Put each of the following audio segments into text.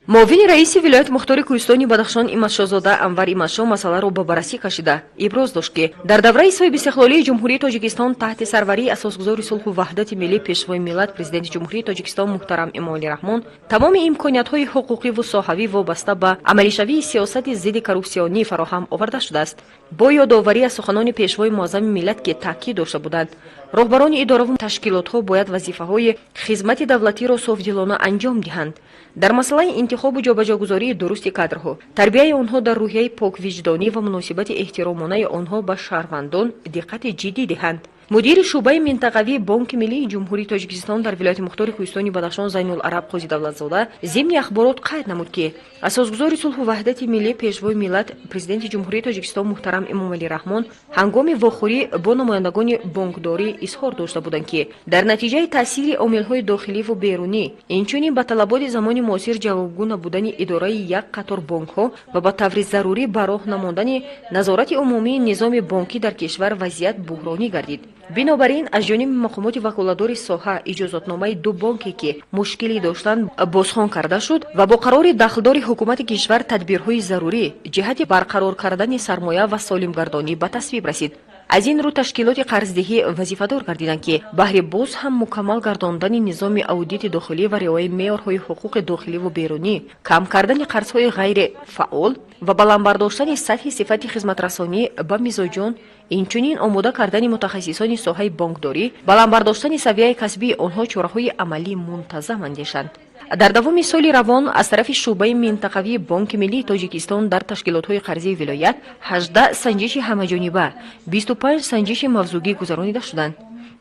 муовини раиси вилояти мухтори кӯҳистони Бадахшон Имадшохзода Анвар Имадшоҳ масъаларо ба баррасӣ кашида иброз дошт ки дар давраи соҳиби истиқлолии ҷумҳурии Тоҷикистон таҳти сарварии асосгузори сулҳу ваҳдати миллӣ пешвои миллат президенти ҷумҳурии Тоҷикистон муҳтарам Эмомалӣ Раҳмон тамоми имкониятҳои ҳуқуқиву соҳавӣ вобаста ба амалишавии сиёсати зидди коррупсионӣ фароҳам оварда шудааст. бо ёдоварӣ аз суханони пешвои муаззами миллат ки таъкид дошта буданд, роҳбарони идораву ташкилотҳо бояд вазифаҳои хизмати давлатиро софдилона анҷом диҳанд. дар масъалаи интихобу ҷобаҷогузории дурусти кадрҳо, тарбияи онҳо дар рӯҳияи поквиҷдонӣ ва муносибати эҳтиромонаи онҳо ба шаҳрвандон диққати ҷиддӣ диҳанд. мудири шӯъбаи минтақавии Бонки Миллии Ҷумҳурии Тоҷикистон дар вилояти мухтори Кӯҳистони Бадахшон Зайнулараб Қозӣ Давлатзода зимни ахборот қайд намуд ки асосгузори сулҳу ваҳдати миллӣ пешвои миллат президенти Ҷумҳурии Тоҷикистон муҳтарам Эмомалӣ Раҳмон ҳангоми вохӯрӣ бо намояндагони бонкдорӣ изҳор дошта буданд ки дар натиҷаи таъсири омилҳои дохиливу берунӣ, инчунин ба талаботи замони муосир ҷавобгӯ набудани идораи як қатор бонкҳо ва ба таври зарурӣ ба роҳ намондани назорати умумии низоми бонкӣ дар кишвар вазъият буҳронӣ гардид. бинобар ин аз ҷониби мақомоти ваколатдори соҳа иҷозатномаи ду бонке ки мушкилӣ доштанд бозхон карда шуд ва бо қарори дахлдори ҳукумати кишвар тадбирҳои зарурӣ ҷиҳати барқарор кардани сармоя ва солимгардонӣ ба тасвиб расид. аз ин рӯ ташкилоти қарздиҳӣ вазифадор гардиданд ки баҳри боз ҳам мукаммал гардондани низоми аудити дохилӣ ва риояи меъёрҳои ҳуқуқи дохиливу берунӣ, кам кардани қарзҳои ғайрифаъол ва баландбардоштани сатҳи сифати хизматрасонӣ ба мизоҷон, инчунин омода кардани мутахассисони соҳаи бонкдорӣ, баландбардоштани савияи касбии онҳо чораҳои амалии мунтазам андешанд. дар давоми соли равон аз тарафи шӯъбаи минтақавии Бонки Миллии Тоҷикистон дар ташкилотҳои қарзии вилоят 18 санҷиши ҳамаҷониба, 25 санҷиши мавзӯгӣ гузаронида шуданд.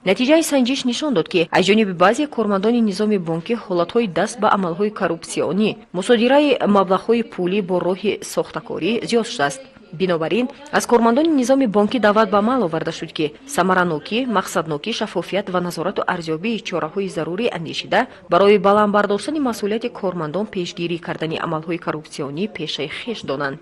натиҷаи санҷиш нишон дод ки аз ҷониби баъзе кормандони низоми бонкӣ ҳолатҳои даст ба амалҳои коррупсионӣ, мусодираи маблағҳои пулӣ бо роҳи сохтакорӣ зиёд шудааст. бинобар ин аз кормандони низоми бонкӣ даъват ба амал оварда шуд ки самаранокӣ, мақсаднокӣ, шаффофият ва назорату арзёбии чораҳои зарурӣ андешида барои баландбардоштани масъулияти кормандон пешгирӣ кардани амалҳои коррупсионӣ пешаи хеш донанд.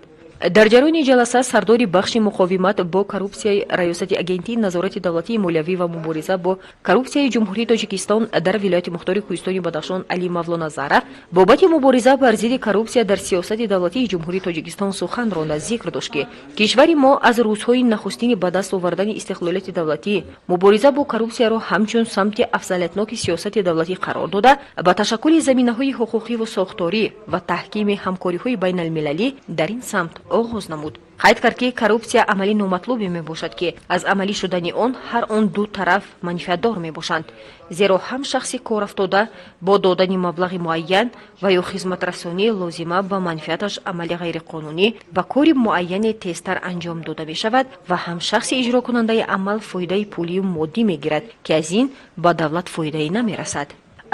дар ҷараёни ҷаласа сардори бахши муқовимат бо коррупсияи раёсати агентии назорати давлатии молиявӣ ва мубориза бо коррупсияи ҷумҳурии Тоҷикистон дар вилояти мухтори Кӯҳистони Бадахшон Али Мавлоназаров бобати мубориза бар зидди коррупсия дар сиёсати давлатии ҷумҳурии Тоҷикистон сухан ронда зикр дошт ки кишвари мо аз рӯзҳои нахустини ба даст овардани истиқлолияти давлатӣ мубориза бо коррупсияро ҳамчун самти афзалиятноки сиёсати давлатӣ қарор дода ба ташаккули заминаҳои ҳуқуқиву сохторӣ ва таҳкими ҳамкориҳои байналмилалӣ дар ин самт оғоз намуд. қайд кард ки коррупсия амали номатлубе мебошад ки аз амалӣ шудани он ҳар он ду тараф манфиатдор мебошанд, зеро ҳам шахси корафтода бо додани маблағи муайян ва ё хизматрасонӣ лозима ба манфиаташ амали ғайриқонунӣ ба кори муайяне тезтар анҷом дода мешавад ва ҳам шахси иҷрокунандаи амал фоидаи пулию моддӣ мегирад ки аз ин ба давлат фоидаи намерасад.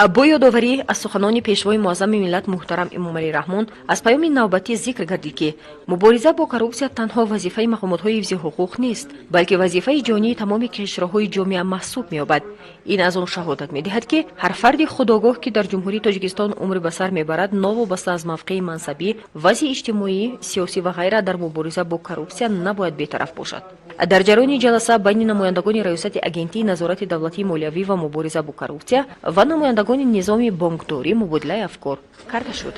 бо ёдоварӣ аз суханони пешвои муаззами миллат муҳтарам Эмомалӣ Раҳмон аз паёми навбатӣ зикр гардид ки мубориза бо коррупсия танҳо вазифаи мақомотҳои ҳифзи ҳуқуқ нест, балки вазифаи ҷонии тамоми кишварҳои ҷомеа маҳсуб меёбад. ин аз он шаҳодат медиҳад ки ҳар фарди худогоҳ ки дар ҷумҳурии Тоҷикистон умри ба сар мебарад, новобаста аз мавқеи мансабӣ, вазъи иҷтимоӣ, сиёсӣ ва ғайра дар мубориза бо коррупсия набояд бетараф бошад. дар ҷараёни ҷаласа байни намояндагони раёсати агентии назорати давлатии молиявӣ ва мубориза бо коррупсия ва намояндагони низоми бонкдорӣ мубодилаи афкор карда шуд.